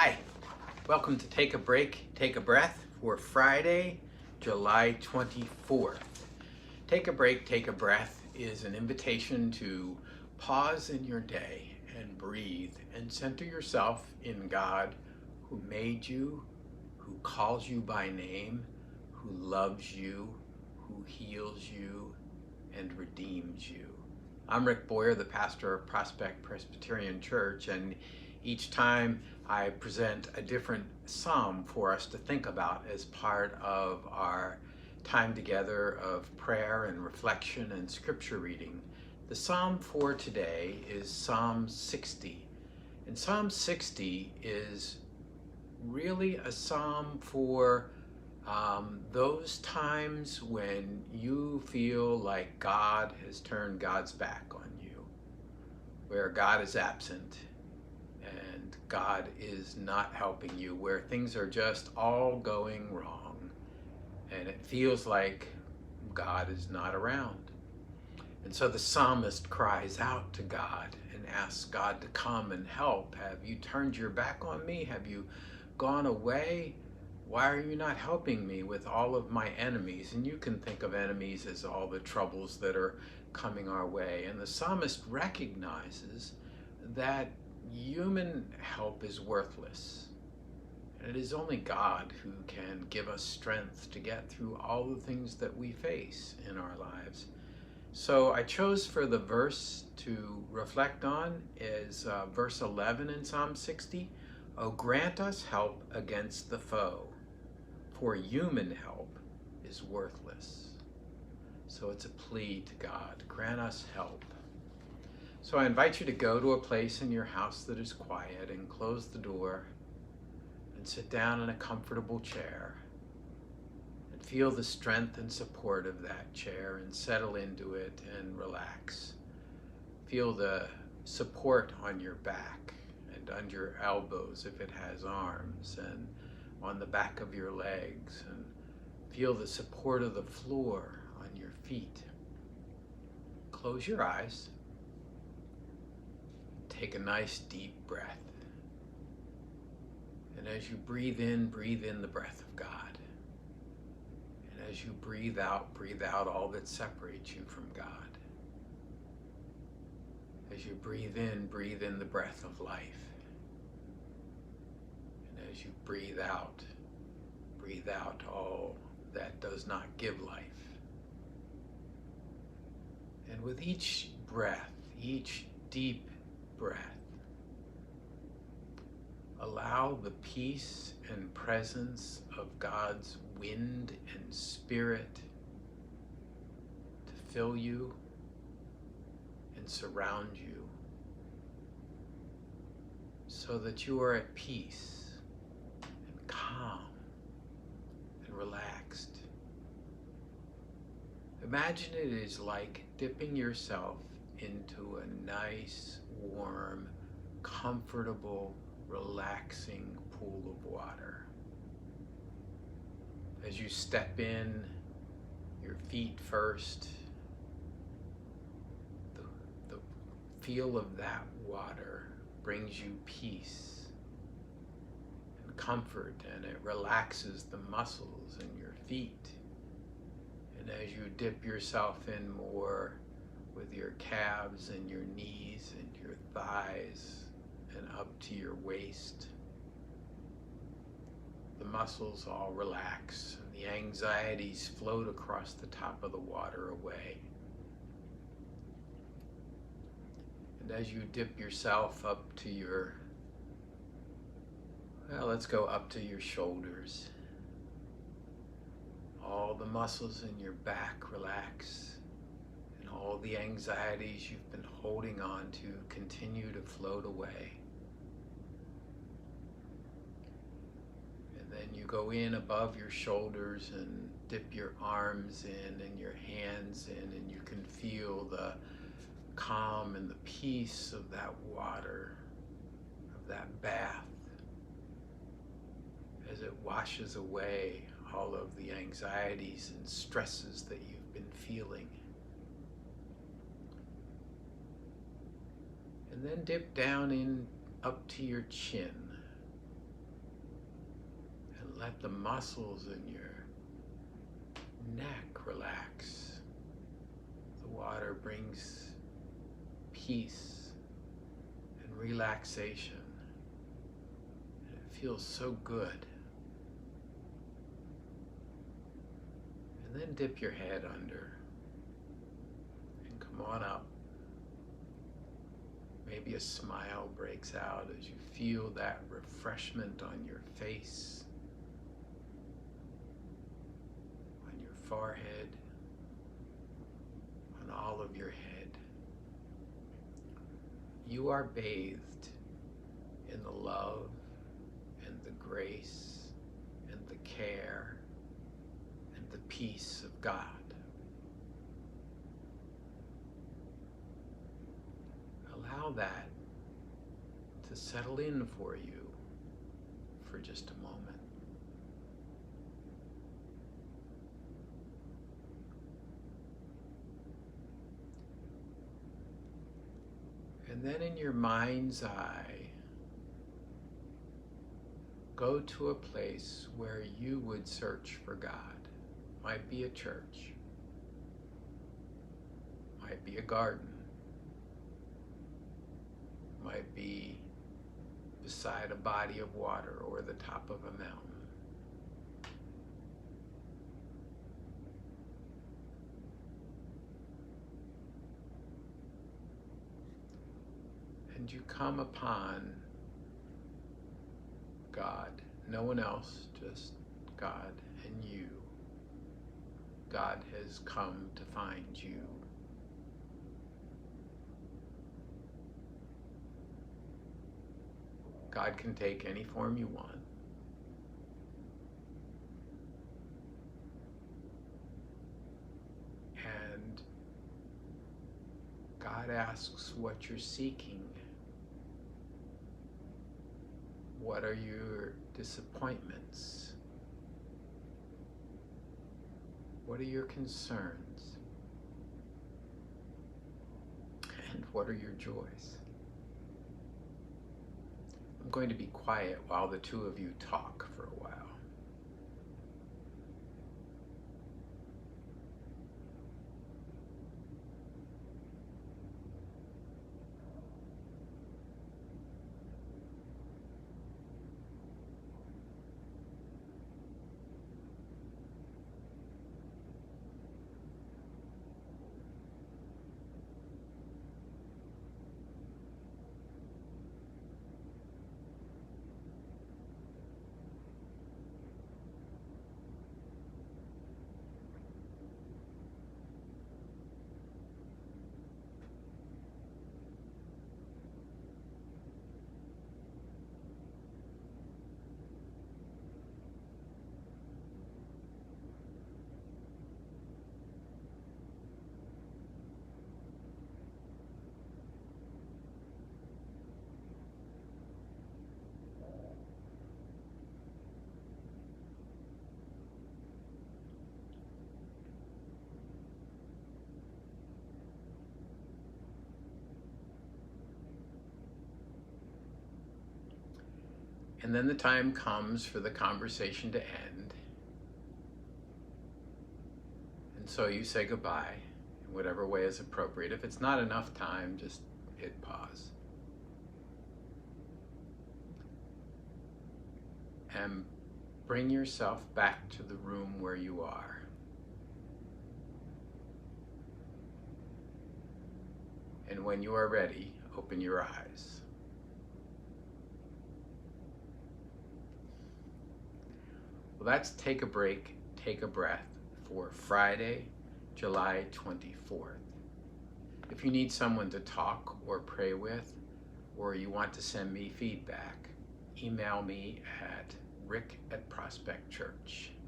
Hi, welcome to Take a Break, Take a Breath for Friday, July 24th. Take a Break, Take a Breath is an invitation to pause in your day and breathe and center yourself in God who made you, who calls you by name, who loves you, who heals you, and redeems you. I'm Rick Boyer, the pastor of Prospect Presbyterian Church, and each time I present a different psalm for us to think about as part of our time together of prayer and reflection and scripture reading. The psalm for today is Psalm 60. And Psalm 60 is really a psalm for those times when you feel like God has turned God's back on you, where God is absent and God is not helping you, where things are just all going wrong and it feels like God is not around. And so the psalmist cries out to God and asks God to come and help. Have you turned your back on me? Have you gone away? Why are you not helping me with all of my enemies? And you can think of enemies as all the troubles that are coming our way. And the psalmist recognizes that human help is worthless. And it is only God who can give us strength to get through all the things that we face in our lives. So I chose for the verse to reflect on is verse 11 in Psalm 60. Oh, grant us help against the foe, for human help is worthless. So it's a plea to God, grant us help. So I invite you to go to a place in your house that is quiet and close the door and sit down in a comfortable chair and feel the strength and support of that chair and settle into it and relax. Feel the support on your back and under your elbows if it has arms, and on the back of your legs, and feel the support of the floor on your feet. Close your eyes. Take a nice deep breath. And as you breathe in the breath of God. And as you breathe out all that separates you from God. As you breathe in the breath of life. And as you breathe out all that does not give life. And with each breath, each deep breath, allow the peace and presence of God's wind and spirit to fill you and surround you so that you are at peace and calm and relaxed. Imagine it is like dipping yourself into a nice, warm, comfortable, relaxing pool of water. As you step in, your feet first, the feel of that water brings you peace and comfort, and it relaxes the muscles in your feet. And as you dip yourself in more with your calves and your knees and your thighs and up to your waist, the muscles all relax and the anxieties float across the top of the water away. And as you dip yourself up to your, let's go up to your shoulders. All the muscles in your back relax, and all the anxieties you've been holding on to continue to float away. And then you go in above your shoulders and dip your arms in and your hands in, and you can feel the calm and the peace of that water, of that bath, as it washes away all of the anxieties and stresses that you've been feeling. And then dip down in up to your chin let the muscles in your neck relax. The water brings peace and relaxation. And it feels so good. And then dip your head under and come on up. Maybe a smile breaks out as you feel that refreshment on your face, on your forehead, on all of your head. You are bathed in the love and the grace and the care and the peace of God. Allow that to settle in for you for just a moment. And then in your mind's eye, go to a place where you would search for God. Might be a church, might be a garden, might be beside a body of water or the top of a mountain. And you come upon God, no one else, just God and you. God has come to find you. God can take any form you want. And God asks what you're seeking. What are your disappointments? What are your concerns? And what are your joys? I'm going to be quiet while the two of you talk for a while. And then the time comes for the conversation to end. And so you say goodbye in whatever way is appropriate. If it's not enough time, just hit pause. And bring yourself back to the room where you are. And when you are ready, open your eyes. Well, that's Take a Break, Take a Breath for Friday, July 24th. If you need someone to talk or pray with, or you want to send me feedback, email me at rick@prospectchurch.com.